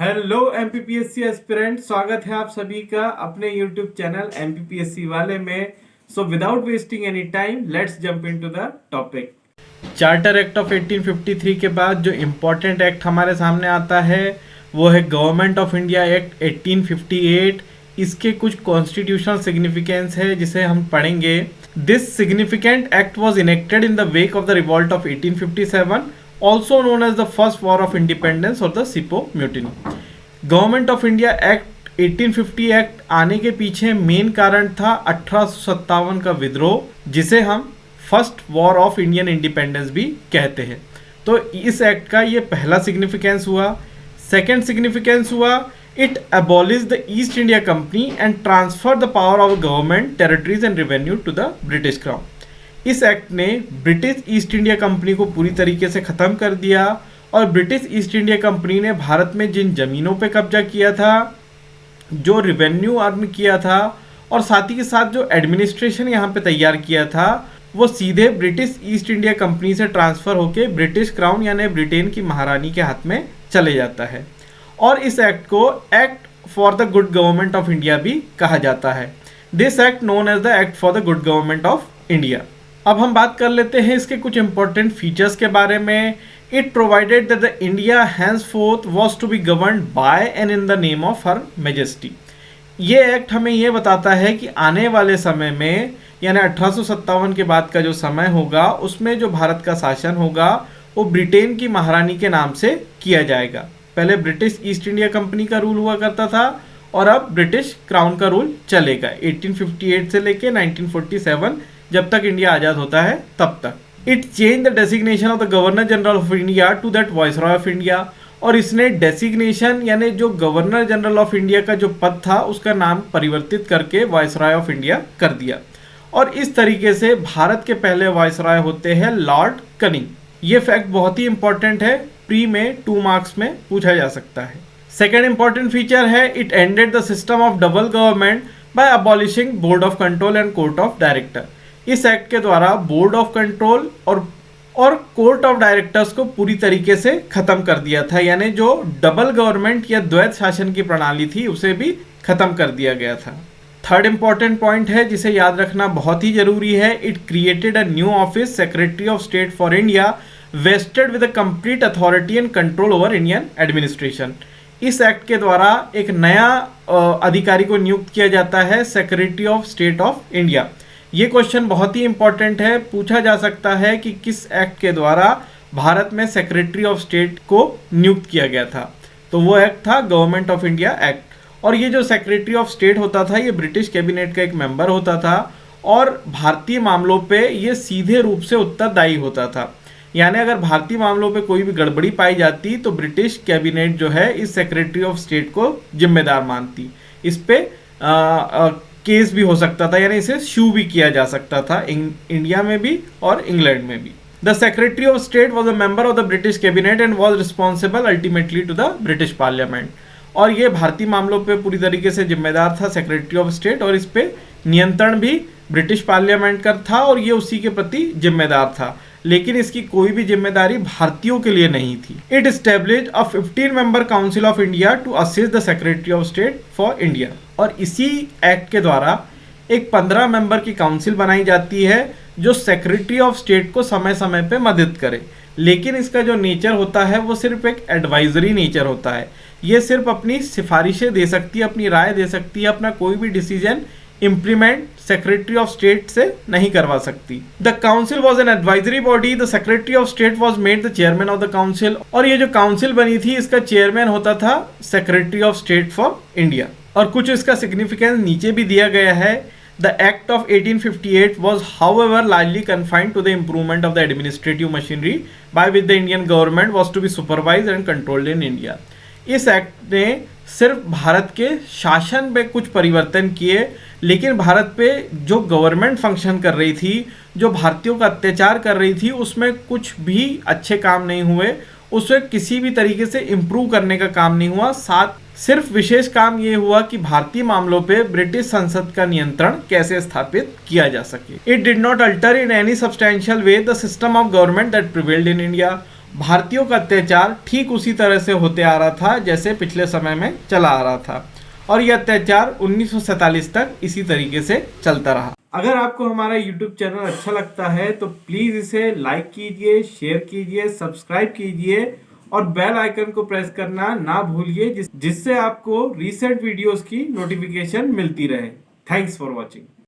Hello MPPSC aspirant, स्वागत है आप सभी का अपने यूट्यूब चैनल एमपीपीएससी वाले में। So without wasting any time let's jump into the topic. Charter act of 1853 के बाद जो इम्पोर्टेंट एक्ट हमारे सामने आता है वो है गवर्नमेंट ऑफ इंडिया एक्ट 1858। इसके कुछ कॉन्स्टिट्यूशनल सिग्निफिकेंस है जिसे हम पढ़ेंगे। This significant act was enacted in the wake of the revolt of 1857, also known as the first war of independence or the sepoy mutiny. Government of India act 1850 act आने के पीछे main कारण था 1857 का विद्रोह, जिसे हम first war of Indian independence भी कहते हैं। तो इस एक्ट का ये पहला सिग्निफिकेंस हुआ। सेकेंड सिग्निफिकेंस हुआ, it abolish the East India Company and transfer the power of government, territories and revenue to the British Crown. इस एक्ट ने ब्रिटिश ईस्ट इंडिया कंपनी को पूरी तरीके से ख़त्म कर दिया और ब्रिटिश ईस्ट इंडिया कंपनी ने भारत में जिन ज़मीनों पे कब्जा किया था, जो रिवेन्यू अर्न किया था और साथ ही के साथ जो एडमिनिस्ट्रेशन यहाँ पे तैयार किया था, वो सीधे ब्रिटिश ईस्ट इंडिया कंपनी से ट्रांसफ़र होकर ब्रिटिश क्राउन यानी ब्रिटेन की महारानी के हाथ में चले जाता है। और इस एक्ट को act for the good government of India भी कहा जाता है। This act known as the act for the good government of India. अब हम बात कर लेते हैं इसके कुछ इंपॉर्टेंट फीचर्स के बारे में। It provided that the India henceforth was to be governed by and in the name of her majesty. ये एक्ट हमें ये बताता है कि आने वाले समय में यानी 1857 के बाद का जो समय होगा उसमें जो भारत का शासन होगा वो ब्रिटेन की महारानी के नाम से किया जाएगा। पहले ब्रिटिश ईस्ट इंडिया कंपनी का रूल हुआ करता था और अब ब्रिटिश क्राउन का रूल चलेगा 1858 से लेके 1947 जब तक इंडिया आज़ाद होता है तब तक। It change the designation of the governor general of India to that viceroy of India. और इसने डेसिग्नेशन यानी जो गवर्नर जनरल ऑफ इंडिया का जो पद था उसका नाम परिवर्तित करके वाइसरॉय ऑफ इंडिया कर दिया। और इस तरीके से भारत के पहले वाइसरॉय होते हैं लॉर्ड कनिंग। ये फैक्ट बहुत ही इंपॉर्टेंट है, प्री में 2 मार्क्स में पूछा जा सकता है। सेकेंड इंपॉर्टेंट फीचर है, it ended the system of double government by abolishing board of control and court of director. इस एक्ट के द्वारा बोर्ड ऑफ कंट्रोल और कोर्ट ऑफ डायरेक्टर्स को पूरी तरीके से खत्म कर दिया था, यानी जो डबल गवर्नमेंट या द्वैत शासन की प्रणाली थी उसे भी खत्म कर दिया गया था। थर्ड इंपॉर्टेंट पॉइंट है जिसे याद रखना बहुत ही जरूरी है, it created a new office secretary of state for India wasted with a complete authority and control over Indian administration. इस एक्ट के द्वारा एक नया अधिकारी को नियुक्त किया जाता है, secretary of state of India. ये क्वेश्चन बहुत ही इंपॉर्टेंट है, पूछा जा सकता है कि किस एक्ट के द्वारा भारत में सेक्रेटरी ऑफ स्टेट को नियुक्त किया गया था। तो वो एक्ट था गवर्नमेंट ऑफ इंडिया एक्ट। और ये जो सेक्रेटरी ऑफ स्टेट होता था ये ब्रिटिश कैबिनेट का एक मेंबर होता था और भारतीय मामलों पे ये सीधे रूप से उत्तरदायी होता था। यानी अगर भारतीय मामलों पे कोई भी गड़बड़ी पाई जाती तो ब्रिटिश कैबिनेट जो है इस सेक्रेटरी ऑफ स्टेट को जिम्मेदार मानती। इस पे केस भी हो सकता था, यानी इसे शू भी किया जा सकता था इंडिया में भी और इंग्लैंड में भी। The secretary of state was a member of the British cabinet and was responsible ultimately to the British parliament. और ये भारतीय मामलों पे पूरी तरीके से जिम्मेदार था सेक्रेटरी ऑफ स्टेट और इस पे नियंत्रण भी ब्रिटिश पार्लियामेंट का था और ये उसी के प्रति जिम्मेदार था, लेकिन इसकी कोई भी जिम्मेदारी भारतीयों के लिए नहीं थी। It established a 15 member council of India to assist the secretary of state for India. और इसी एक्ट के द्वारा एक 15 मेंबर की काउंसिल बनाई जाती है जो सेक्रेटरी ऑफ स्टेट को समय समय पे मदद करे, लेकिन इसका जो नेचर होता है वो सिर्फ एक एडवाइजरी नेचर होता है। ये सिर्फ अपनी सिफारिशें दे सकती है, अपनी राय दे सकती है, अपना कोई भी decision implement secretary of state से नहीं करवा सकती। The council was an advisory body, the secretary of state was made the chairman of the council. और ये जो काउंसिल बनी थी इसका चेयरमैन होता था secretary of state for India. और कुछ इसका सिग्निफिकेंस नीचे भी दिया गया है। The act of 1858 was however largely confined to the improvement of the administrative machinery by which the Indian government was to be supervise and controlled in India. इस act ने सिर्फ भारत के शासन में कुछ परिवर्तन किए, लेकिन भारत पे जो गवर्नमेंट फंक्शन कर रही थी, जो भारतीयों का अत्याचार कर रही थी, उसमें कुछ भी अच्छे काम नहीं हुए, उसमें किसी भी तरीके से इम्प्रूव करने का काम नहीं हुआ। साथ सिर्फ विशेष काम ये हुआ कि भारतीय मामलों पे ब्रिटिश संसद का नियंत्रण कैसे स्थापित किया जा सके। It did not alter in any substantial way the system of government that prevailed in India. भारतीयों का अत्याचार ठीक उसी तरह से होते आ रहा था जैसे पिछले समय में चला आ रहा था, और यह अत्याचार 1947 तक इसी तरीके से चलता रहा। अगर आपको हमारा YouTube चैनल अच्छा लगता है तो प्लीज इसे लाइक कीजिए, शेयर कीजिए, सब्सक्राइब कीजिए और बेल आइकन को प्रेस करना ना भूलिए, जिससे आपको रीसेंट वीडियोस की नोटिफिकेशन मिलती रहे। Thanks for watching.